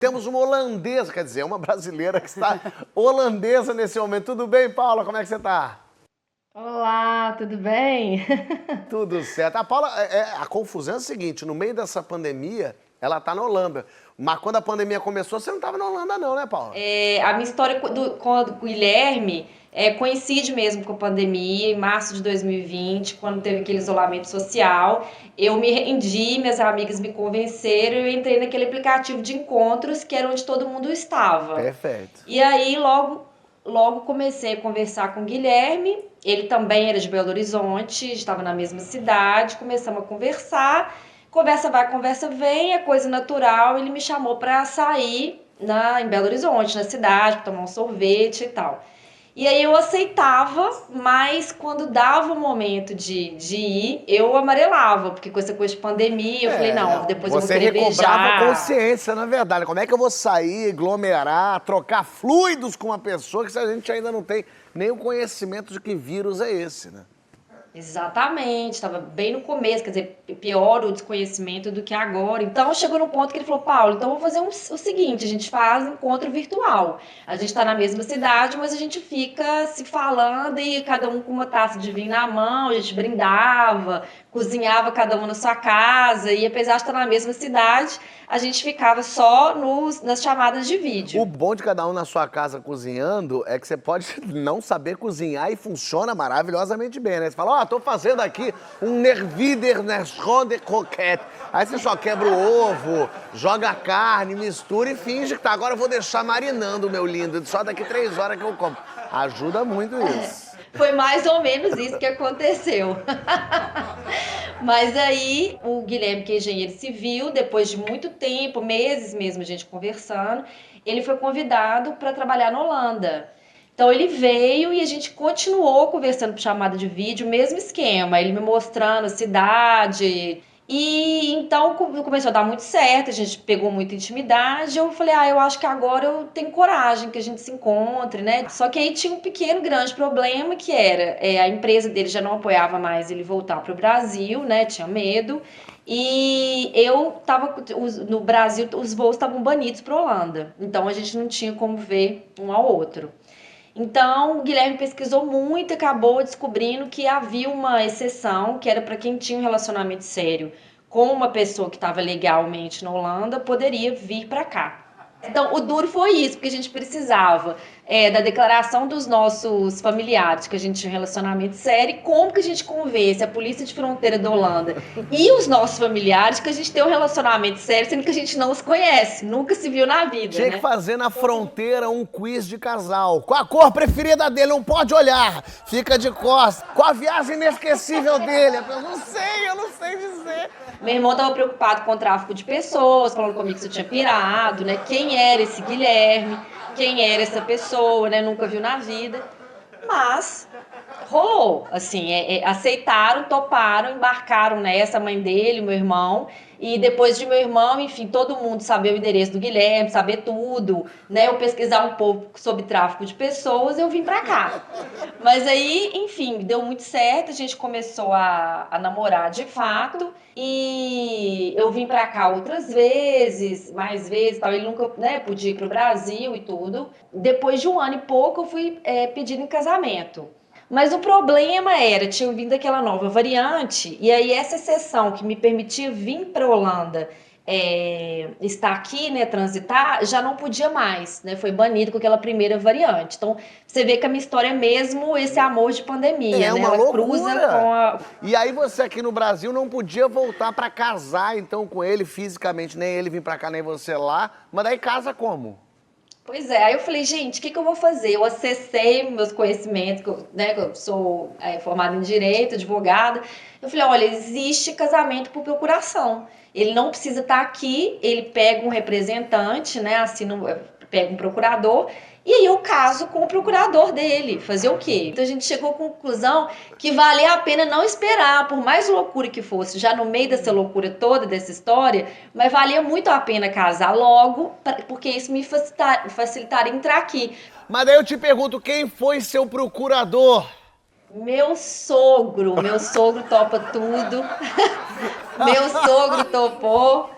Temos uma holandesa, quer dizer, uma brasileira que está holandesa nesse momento. Tudo bem, Paula? Como é que você está? Olá, tudo bem? Tudo certo. A Paula, a confusão é a seguinte, no meio dessa pandemia, ela está na Holanda. Mas quando a pandemia começou, você não estava na Holanda não, né, Paula? A minha história com o Guilherme coincide mesmo com a pandemia, em março de 2020, quando teve aquele isolamento social. Eu me rendi, minhas amigas me convenceram, eu entrei naquele aplicativo de encontros que era onde todo mundo estava. Perfeito. E aí, logo comecei a conversar com o Guilherme. Ele também era de Belo Horizonte, estava na mesma cidade. Começamos a conversar. Conversa vai, conversa vem, é coisa natural. Ele me chamou para sair em Belo Horizonte, na cidade, para tomar um sorvete e tal. E aí eu aceitava, mas quando dava o momento de ir, eu amarelava, porque com essa coisa de pandemia, eu falei, não, Não, depois eu vou você querer recobrava a beijar. consciência, na verdade. Como é que eu vou sair, aglomerar, trocar fluidos com uma pessoa que a gente ainda não tem nem o conhecimento de que vírus é esse, né? Exatamente, estava bem no começo, quer dizer, pior o desconhecimento do que agora. Então chegou num ponto que ele falou, Paulo, então vamos fazer o seguinte, a gente faz um encontro virtual. A gente está na mesma cidade, mas a gente fica se falando e cada um com uma taça de vinho na mão, a gente brindava, cozinhava cada um na sua casa, e apesar de estar na mesma cidade, a gente ficava só nas chamadas de O vídeo. bom de cada um na sua casa cozinhando é que você pode não saber cozinhar e funciona maravilhosamente bem, né? Você fala, tô fazendo aqui um nervider de croquete. Aí você só quebra o ovo, joga a carne, mistura e finge que tá. Agora eu vou deixar marinando, meu lindo, só daqui 3 horas que eu como. Ajuda muito isso. Foi mais ou menos isso que aconteceu. Mas aí o Guilherme, que é engenheiro civil, depois de muito tempo, meses mesmo a gente conversando, ele foi convidado para trabalhar na Holanda. Então ele veio e a gente continuou conversando por chamada de vídeo, mesmo esquema, ele me mostrando a cidade. E então começou a dar muito certo, a gente pegou muita intimidade. Eu falei, eu acho que agora eu tenho coragem que a gente se encontre, né? Só que aí tinha um pequeno, grande problema que era a empresa dele já não apoiava mais ele voltar para o Brasil, né? Tinha medo. E eu tava no Brasil, os voos estavam banidos para Holanda, então a gente não tinha como ver um ao outro. Então, o Guilherme pesquisou muito e acabou descobrindo que havia uma exceção, que era para quem tinha um relacionamento sério com uma pessoa que estava legalmente na Holanda, poderia vir para cá. Então, o duro foi isso, porque a gente precisava da declaração dos nossos familiares, que a gente tinha um relacionamento sério, e como que a gente convence a Polícia de Fronteira da Holanda e os nossos familiares que a gente tem um relacionamento sério, sendo que a gente não os conhece, nunca se viu na vida, Tinha que né? fazer na fronteira um quiz de casal. Qual a cor preferida dele? Não pode olhar. Fica de costas. Qual a viagem inesquecível dele? Eu não sei dizer. Meu irmão estava preocupado com o tráfico de pessoas, falando comigo que você tinha pirado, né? Quem era esse Guilherme? Quem era essa pessoa, né? Nunca viu na vida. Mas rolou, assim, aceitaram, toparam, embarcaram nessa, a mãe dele, meu irmão, e depois de meu irmão, enfim, todo mundo saber o endereço do Guilherme, saber tudo, né, eu pesquisar um pouco sobre tráfico de pessoas, eu vim pra cá. Mas aí, enfim, deu muito certo, a gente começou a namorar de fato, e eu vim pra cá outras vezes, mais vezes, tal, ele nunca, né, podia ir pro Brasil e tudo. Depois de um ano e pouco, eu fui pedido em casamento. Mas o problema era, tinha vindo aquela nova variante, e aí essa exceção que me permitia vir para a Holanda, estar aqui, né, transitar, já não podia mais, né, foi banido com aquela primeira variante. Então, você vê que a minha história é mesmo esse amor de pandemia, É né, uma ela cruza com loucura. a... E aí você aqui no Brasil não podia voltar pra casar então com ele fisicamente, nem ele vir pra cá, nem você lá. Mas daí casa como? Pois é, aí eu falei, gente, o que eu vou fazer? Eu acessei meus conhecimentos, né, que eu sou formada em Direito, advogada. Eu falei, olha, existe casamento por procuração. Ele não precisa estar aqui, ele pega um representante, né, pega um procurador, e aí eu caso com o procurador dele. Fazer o quê? Então a gente chegou à conclusão que valia a pena não esperar, por mais loucura que fosse, já no meio dessa loucura toda, dessa história, mas valia muito a pena casar logo, porque isso me facilitaria entrar aqui. Mas daí eu te pergunto, quem foi seu procurador? Meu sogro topa tudo. Meu sogro topou.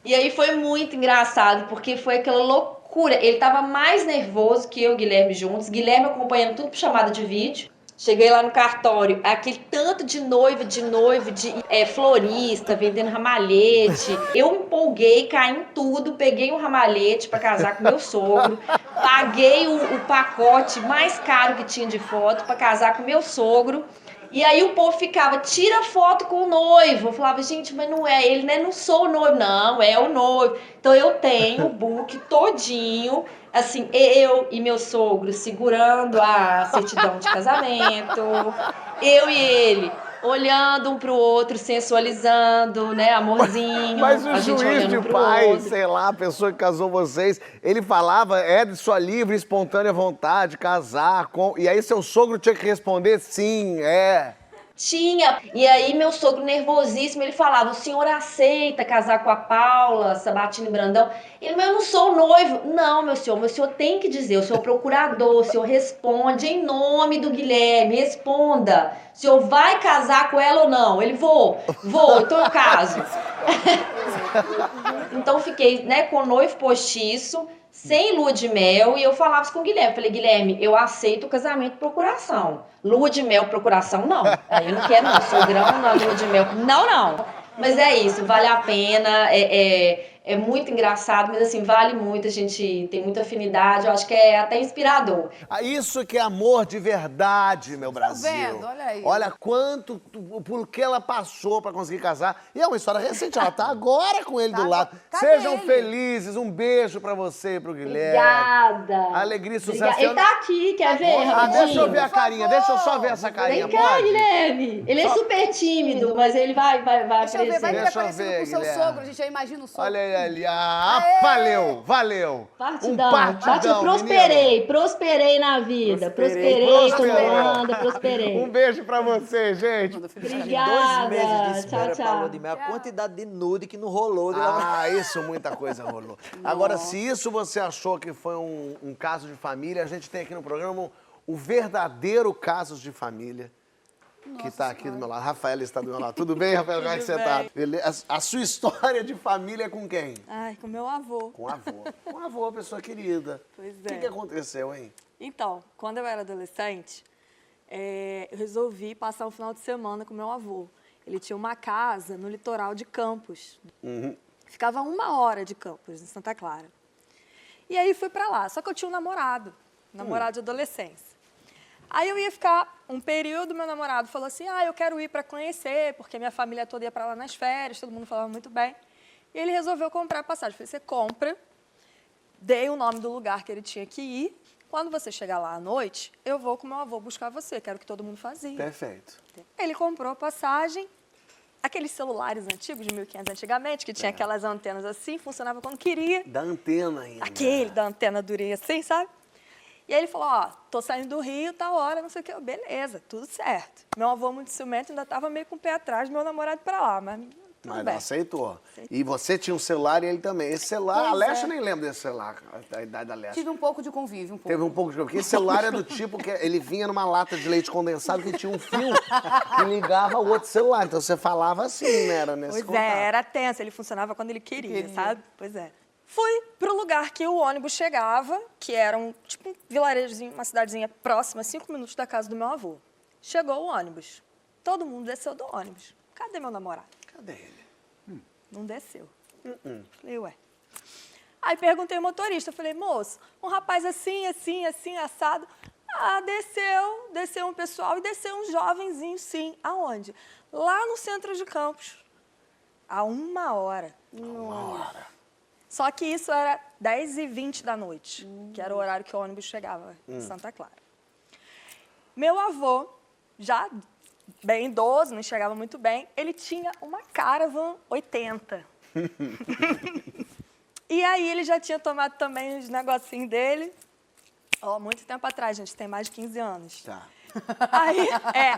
E aí foi muito engraçado, porque foi aquela loucura. Ele tava mais nervoso que eu e o Guilherme juntos. Guilherme acompanhando tudo por chamada de vídeo. Cheguei lá no cartório, aquele tanto de noiva, de florista, vendendo ramalhete. Eu me empolguei, caí em tudo, peguei um ramalhete para casar com meu sogro, paguei o pacote mais caro que tinha de foto para casar com meu sogro. E aí o povo ficava, tira foto com o noivo. Eu falava, gente, mas não é ele, né? Não sou o noivo. Não, é o noivo. Então eu tenho o book todinho, assim, eu e meu sogro segurando a certidão de casamento, eu e ele olhando um pro outro, sensualizando, né, amorzinho, Mas o a gente juiz olhando de um pro pai, outro. sei lá, a pessoa que casou vocês, ele falava, é de sua livre e espontânea vontade casar com... E aí seu sogro tinha que responder sim, é... Tinha. E aí meu sogro nervosíssimo, ele falava, o senhor aceita casar com a Paula Sabatini Brandão? Ele, mas eu não sou noivo. Não, meu senhor tem que dizer, o senhor é procurador, o senhor responde em nome do Guilherme, responda. O senhor vai casar com ela ou não? Ele, vou, então eu caso. Então fiquei, né, com o noivo postiço, sem lua de mel, e eu falava isso com o Guilherme. Falei, Guilherme, eu aceito o casamento por procuração. Lua de mel, procuração, não. Aí eu não quero, não. Sogrão na lua de mel. Não, não. Mas é isso, vale a pena, é muito engraçado, mas assim, vale muito, a gente tem muita afinidade, eu acho que é até inspirador. Isso que é amor de verdade, meu Brasil. Tá vendo? Olha aí. Olha por que ela passou pra conseguir casar. E é uma história recente, ela tá agora com ele Tá, do lado. cadê Sejam ele? felizes, um beijo pra você e pro Guilherme. Obrigada. Alegria e sucesso. Ele tá aqui, quer ver, Ah, deixa eu ver a Por carinha, favor. deixa eu só ver essa carinha, Vem cá, pode? Guilherme. Ele é super tímido, mas ele vai Deixa eu ver, vai Deixa ver eu parecido ver, com o seu Guilherme. sogro, gente, eu imagino o sogro. Olha ele ali, ah, Aê! valeu. Partidão, partidão, prosperei na vida. Prosperei, Prosperou. como anda, prosperei. Um beijo pra você, gente. Obrigada. 2 meses de espera Tchau, pra lua tchau. de mel. A quantidade de nude que não rolou. de lá- Ah, isso, muita coisa rolou. Agora, se isso você achou que foi um caso de família, a gente tem aqui no programa o verdadeiro casos de família. Que tá aqui do meu lado. Rafaela está do meu lado. Tudo bem, Rafaela? Como é que você tá? Beleza? A sua história de família é com quem? Ai, com meu avô. Com o avô. Com o avô, pessoa querida. Pois O que é. aconteceu, hein? Então, quando eu era adolescente, eu resolvi passar um final de semana com meu avô. Ele tinha uma casa no litoral de Campos. Ficava 1 hora de Campos, em Santa Clara. E aí fui pra lá. Só que eu tinha um namorado de adolescência. Aí eu ia ficar um período, meu namorado falou assim, eu quero ir para conhecer, porque minha família toda ia para lá nas férias, todo mundo falava muito bem. E ele resolveu comprar a passagem. Eu falei, você compra, dei o nome do lugar que ele tinha que ir. Quando você chegar lá à noite, eu vou com meu avô buscar você, que era o que todo mundo fazia. Perfeito. Ele comprou a passagem, aqueles celulares antigos, de 1500 antigamente, que tinha aquelas antenas assim, funcionava quando queria. Da antena ainda. Aquele da antena durinha assim, sabe? E aí ele falou, tô saindo do Rio, tá hora, não sei o quê. Beleza, tudo certo. Meu avô muito ciumento ainda tava meio com o pé atrás do meu namorado pra lá, mas tudo Mas bem. aceitou. E você tinha um celular e ele também. Esse celular, Pois a Leste é. nem lembra desse celular, da idade da Leste. Tive um pouco de convívio, um pouco. Teve um pouco de... Porque esse celular é do tipo que ele vinha numa lata de leite condensado que tinha um fio que ligava ao outro celular. Então você falava assim, né? Era nesse Pois contato. era tenso, ele funcionava quando ele queria, sabe? Pois é. Fui pro lugar que o ônibus chegava, que era um vilarejozinho, uma cidadezinha próxima, 5 minutos da casa do meu avô. Chegou o ônibus. Todo mundo desceu do ônibus. Cadê meu namorado? Cadê ele? Não desceu. Falei, ué. Aí perguntei ao motorista, falei, moço, um rapaz assim, assado. Desceu um pessoal e desceu um jovenzinho, sim. Aonde? Lá no centro de Campos. A 1 hora. Uma hora. Só que isso era 10h20 da noite, que era o horário que o ônibus chegava em Santa Clara. Meu avô, já bem idoso, não enxergava muito bem, ele tinha uma Caravan 80. E aí ele já tinha tomado também os negocinhos dele, muito tempo atrás, gente, tem mais de 15 anos. Tá.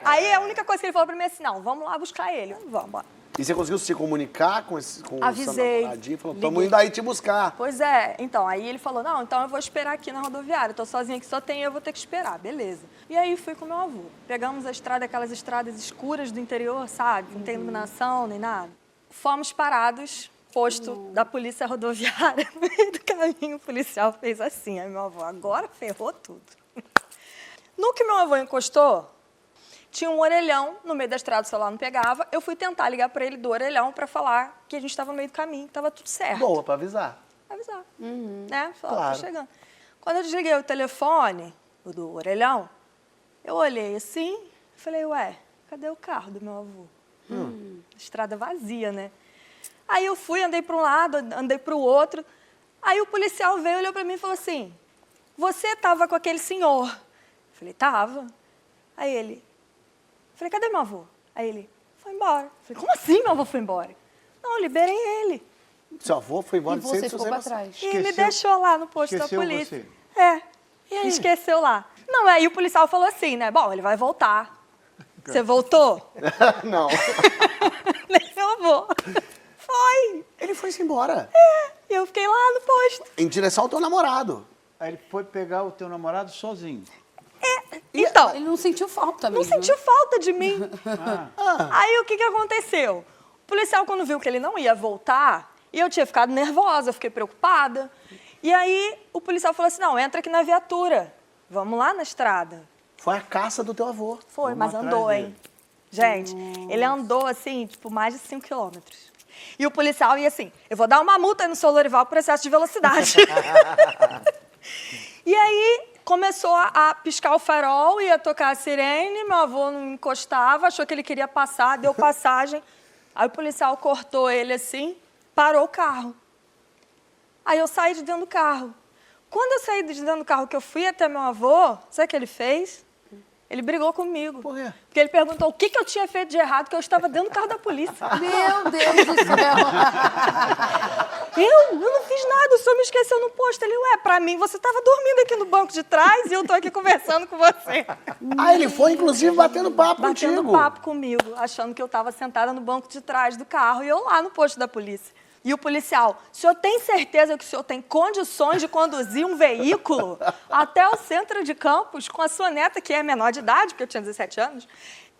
Aí a única coisa que ele falou pra mim é assim, não, vamos lá buscar ele. Vamos, bora. E você conseguiu se comunicar com o seu Avisei. namoradinho? Falou, tamo Liguei. indo aí te buscar. Pois é, então, aí ele falou, não, então eu vou esperar aqui na rodoviária, eu tô sozinha aqui, só tem eu, vou ter que esperar, beleza. E aí fui com meu avô. Pegamos a estrada, aquelas estradas escuras do interior, sabe? Não tem iluminação, nem nada. Fomos parados, posto da polícia rodoviária, no meio do caminho, o policial fez assim. Aí meu avô, agora ferrou tudo. No que meu avô encostou, tinha um orelhão no meio da estrada, o celular não pegava. Eu fui tentar ligar para ele do orelhão para falar que a gente estava no meio do caminho, que estava tudo certo. Boa, pra avisar. Avisar. Né? Falar, Claro. tô chegando. Quando eu desliguei o telefone, o do orelhão, eu olhei assim, falei, ué, cadê o carro do meu avô? Estrada vazia, né? Aí eu fui, andei para um lado, andei para o outro. Aí o policial veio, olhou para mim e falou assim, você estava com aquele senhor? Eu falei, tava. Aí ele, falei, cadê meu avô? Aí ele, foi embora. Eu falei, como assim meu avô foi embora? Não, eu liberei ele. Seu avô foi embora E de você sem ficou pra trás. E ele deixou lá no posto da esqueceu polícia. você? É. E aí esqueceu lá. Não, aí o policial falou assim, né? Bom, ele vai voltar. Você voltou? Não. Eu vou. Foi. Ele foi-se embora. E eu fiquei lá no posto. Em direção ao teu namorado. Aí ele foi pegar o teu namorado sozinho. Então, Ele não sentiu falta não mesmo. sentiu falta de mim. Ah, Aí o que aconteceu? O policial, quando viu que ele não ia voltar, e eu tinha ficado nervosa, eu fiquei preocupada. E aí o policial falou assim, não, entra aqui na viatura. Vamos lá na estrada. Foi a caça do teu avô. Foi, Vamos mas atrás andou, dele. hein? Gente, ele andou assim, tipo, mais de 5 quilômetros. E o policial ia assim, eu vou dar uma multa no seu Lorival por excesso de velocidade. E aí começou a piscar o farol, ia tocar a sirene, meu avô não encostava, achou que ele queria passar, deu passagem. Aí o policial cortou ele assim, parou o carro. Aí eu saí de dentro do carro. Quando eu saí de dentro do carro, que eu fui até meu avô, sabe o que ele fez? Ele brigou comigo. Por quê? Porque ele perguntou o que eu tinha feito de errado, que eu estava dentro do carro da polícia. Meu Deus do céu. Eu não fiz nada, o senhor me esqueceu no posto. Ele, ué, pra mim você estava dormindo aqui no banco de trás e eu tô aqui conversando com você. Ah, ele foi, inclusive, batendo papo Batendo contigo. papo comigo, achando que eu estava sentada no banco de trás do carro e eu lá no posto da polícia. E o policial, o senhor tem certeza que o senhor tem condições de conduzir um veículo até o centro de Campos com a sua neta, que é menor de idade, porque eu tinha 17 anos?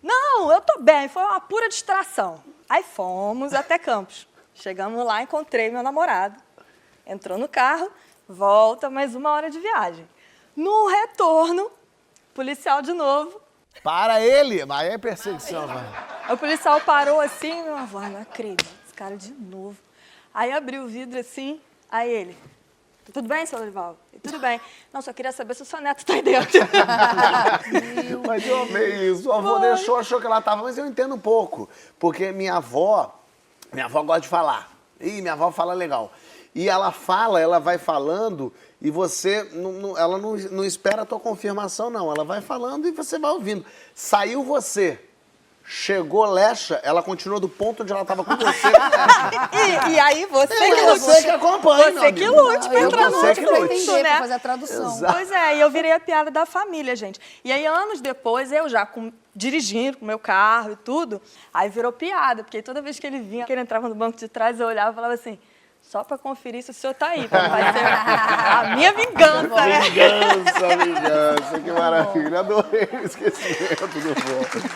Não, eu tô bem, foi uma pura distração. Aí fomos até Campos. Chegamos lá, encontrei meu namorado. Entrou no carro, volta mais 1 hora de viagem. No retorno, policial de novo. Para ele, mas é perseguição, vai. Aí o policial parou assim, meu avô, não acredito, esse cara de novo. Aí abriu o vidro assim, aí ele, tudo bem, seu Lorival? Tudo bem. Não, só queria saber se o seu neto tá aí dentro. Mas eu amei isso. O avô deixou, achou que ela tava, mas eu entendo um pouco. Porque minha avó gosta de falar. Ih, minha avó fala legal. E ela fala, ela vai falando e você, ela não espera a tua confirmação, não. Ela vai falando e você vai ouvindo. Saiu você, chegou Lecha, ela continua do ponto onde ela estava com você. E aí você que É você que lute. acompanha, meu Você que amigo. lute pra Eu entrar no você que pra lute. entender, né? pra fazer a tradução. Exato. Pois é, e eu virei a piada da família, gente. E aí, anos depois, eu já dirigindo com o meu carro e tudo, aí virou piada, porque toda vez que ele vinha, que ele entrava no banco de trás, eu olhava e falava assim, só pra conferir se o senhor tá aí, então vai ser a minha vingança, né? Vingança, vingança, que maravilha. Adorei o esquecimento do vô.